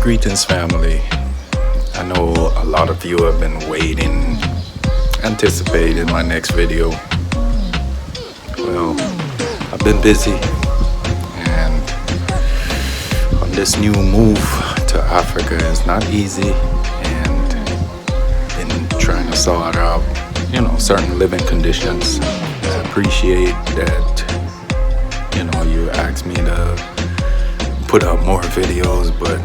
Greetings, family. I know a lot of you have been waiting, anticipating my next video. Well, I've been busy, and on this new move to Africa is not easy, and been trying to sort out, certain living conditions. I appreciate that, you asked me to put out more videos, but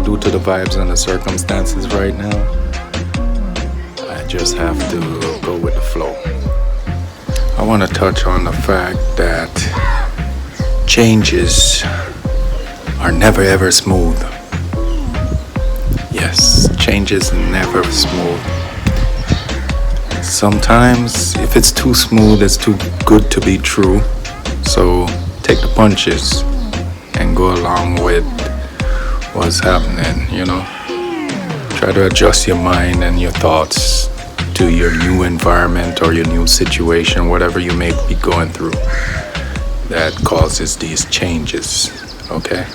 due to the vibes and the circumstances right now, I just have to go with the flow. I want to touch on the fact that changes are never ever smooth. Yes, change is never smooth. Sometimes if it's too smooth, it's too good to be true. So take the punches and go along with what's happening, Try to adjust your mind and your thoughts to your new environment or your new situation, whatever you may be going through that causes these changes, okay?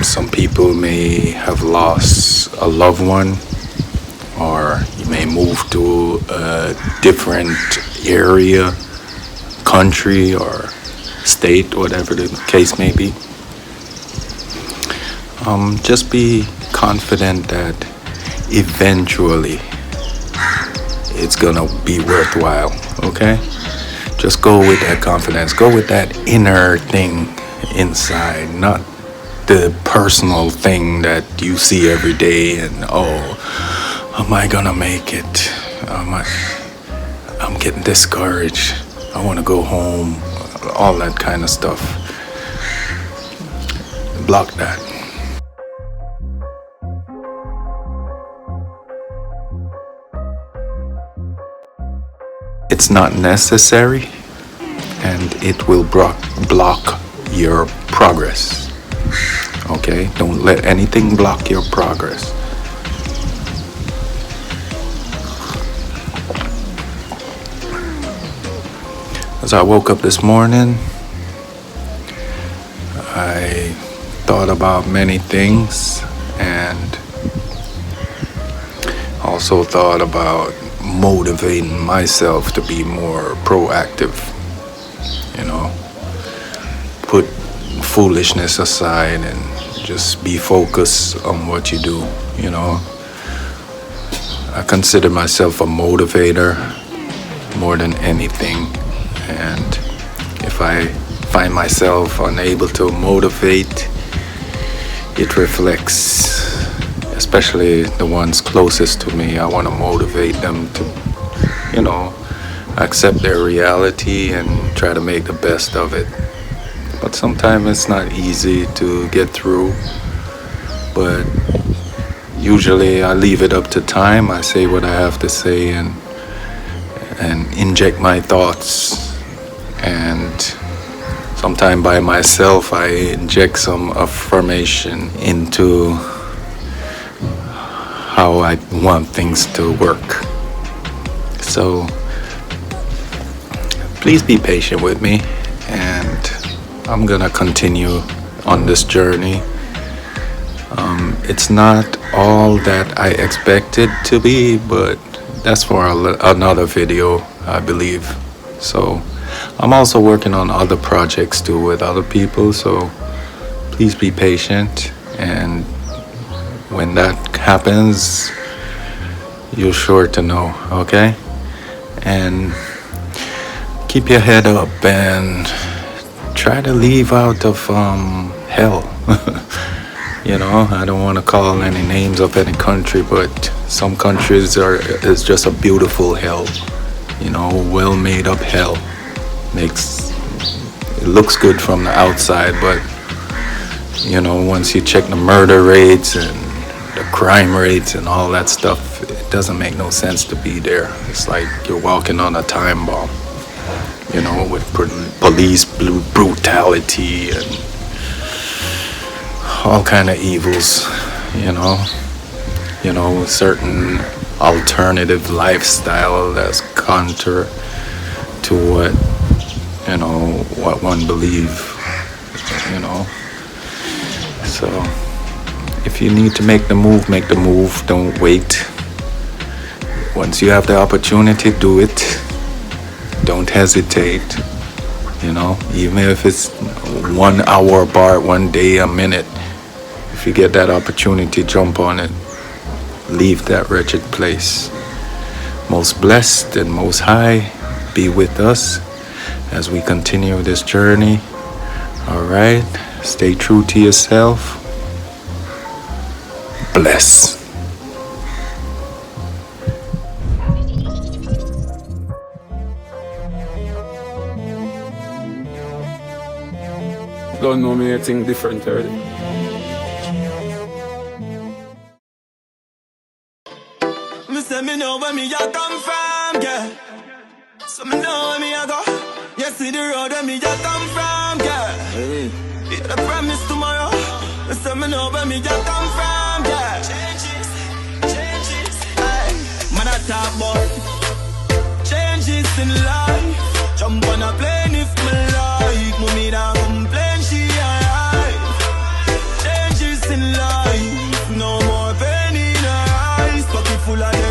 Some people may have lost a loved one, or you may move to a different area, country, or state, whatever the case may be. Just be confident that eventually it's gonna be worthwhile, okay? Just go with that confidence. Go with that inner thing inside, not the personal thing that you see every day and, am I gonna make it? I'm getting discouraged. I wanna go home. All that kind of stuff. Block that. It's not necessary, and it will block your progress. Okay? Don't let anything block your progress. As I woke up this morning, I thought about many things, and also thought about motivating myself to be more proactive, put foolishness aside and just be focused on what you do, I consider myself a motivator more than anything, and if I find myself unable to motivate, it reflects, especially the ones closest to me. I want to motivate them to, accept their reality and try to make the best of it. But sometimes it's not easy to get through, but usually I leave it up to time. I say what I have to say and inject my thoughts, and sometime by myself I inject some affirmation into how I want things to work. So please be patient with me, and I'm gonna continue on this journey. It's not all that I expected to be, but that's for another video, I believe. So I'm also working on other projects too with other people, so please be patient, and when that happens, you're sure to know, okay? And keep your head up and try to leave out of hell. I don't want to call any names of any country, but some countries is just a beautiful hell, well made up hell. It looks good from the outside, but once you check the murder rates and the crime rates and all that stuff, it doesn't make no sense to be there. It's like you're walking on a time bomb, with police brutality and all kind of evils, certain alternative lifestyle that's counter to what one believes, So if you need to make the move, make the move. Don't wait. Once you have the opportunity, do it. Don't hesitate. You know, even if it's 1 hour apart, 1 day, a minute, if you get that opportunity, jump on it. Leave that wretched place. Most blessed and most high be with us as we continue this journey. All right, stay true to yourself. Bless. Don't know me anything different already. Me say me know where me a come from, yeah. So me know where me a go. You see the road where me a come from, yeah. Yeah, the promise tomorrow. Me say me know where me a come from, yeah. Changes, hey. Man I talk about changes in life. Jump on a plane if me like. Mommy don't complain, she alright. Changes in life, no more pain in her eyes. Pocket full of